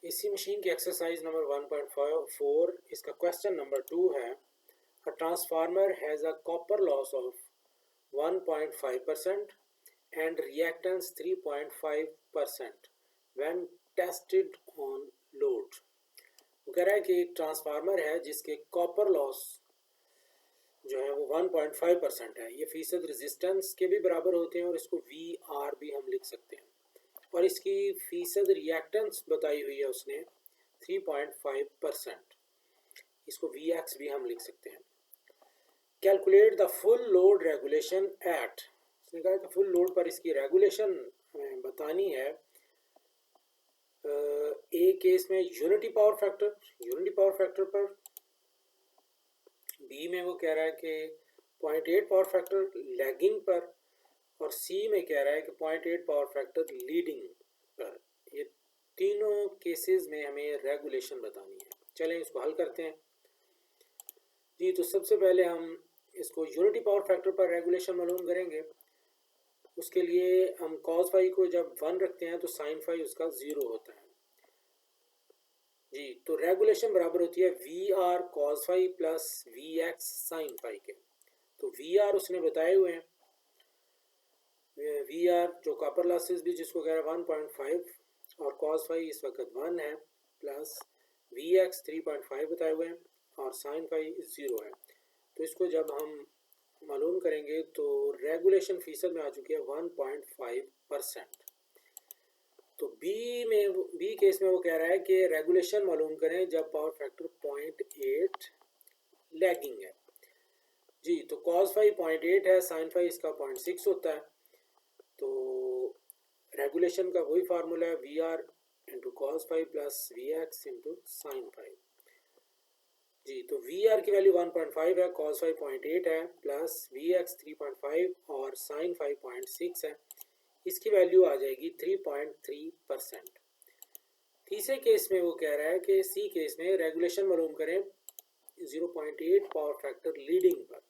इसी मशीन की exercise number 1.4 इसका क्वेश्चन नंबर 2 है a transformer has a copper loss of 1.5% and reactance 3.5% when tested on load। वो कह रहा है कि एक ट्रांसफार्मर है जिसके कॉपर लॉस जो है वो 1.5% है। ये फीसद रेजिस्टेंस के भी बराबर होते हैं और इसको VR भी हम लिख सकते हैं और इसकी फीसद रिएक्टेंस बताई हुई है उसने 3.5%। इसको VX भी हम लिख सकते हैं। Calculate the full load regulation at, इसने कहा कि फुल लोड पर इसकी रेगुलेशन हमें बतानी है। ए केस में यूनिटी पावर फैक्टर पर, बी में वो कह रहा है कि 0.8 पावर फैक्टर लैगिंग पर और सी में कह रहा है कि 0.8 पावर फैक्टर लीडिंग पर। ये तीनों केसेस में हमें रेगुलेशन बतानी है। चलें इसको हल करते हैं जी। तो सबसे पहले हम इसको यूनिटी पावर फैक्टर पर रेगुलेशन मालूम करेंगे। उसके लिए हम कॉस फाई को जब 1 रखते हैं तो साइन फाई उसका 0 होता है जी। तो रेगुलेशन बराबर होती है VR cos phi plus VX sine phi के। तो VR उसने बताए हुए हैं, VR जो कॉपर लॉसेस भी जिसको कह रहा है 1.5 और कॉस फाई इस वक्त 1 है प्लस VX 3.5 बताए हुए हैं और साइन फाई 0 है। तो इसको जब हम मालूम करेंगे तो रेगुलेशन फीसद में आ चुकी है 1.5%। तो बी केस में वो कह रहा है कि रेगुलेशन मालूम करें जब पावर फैक्टर 0.8 लैगिंग है जी। तो कॉस फाई 0.8 है, साइन फाई इसका 0.6 होता है। तो रेगुलेशन का वही फार्मूला है VR into cos phi plus VX into sine phi जी। तो VR की वैल्यू 1.5 है, कॉस फाई 0.8 है प्लस VX 3.5 और साइन फाई 0.6 है। इसकी वैल्यू आ जाएगी 3.3%। तीसरे केस में वो कह रहा है कि सी केस में रेगुलेशन मालूम करें 0.8 पावर फैक्टर लीडिंग पर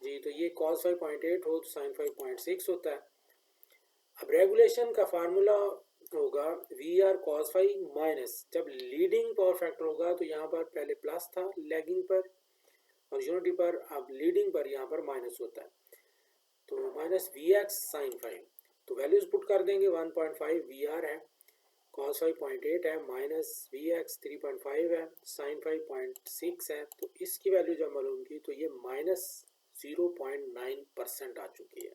जी। तो ये कॉस फाई 0.8 हो तो साइन फाई 0.6 होता है। अब रेगुलेशन का फार्मूला होगा VR कॉस फाई माइनस, जब लीडिंग पावर फैक्टर होगा तो यहाँ पर पहले प्लस था लैगिंग पर और यूनिटी पर, अब लीडिंग पर यहाँ पर माइनस होता है। तो माइनस VX साइन फाई, तो वैल्यूज पुट कर देंगे। 1.5 VR है, कॉस फाई 0.8 है, माइनस VX 3.5 है, साइन फाई 0.6 है। तो इसकी वैल्यू जब मालूम की तो ये माइनस 0.9% आ चुकी है।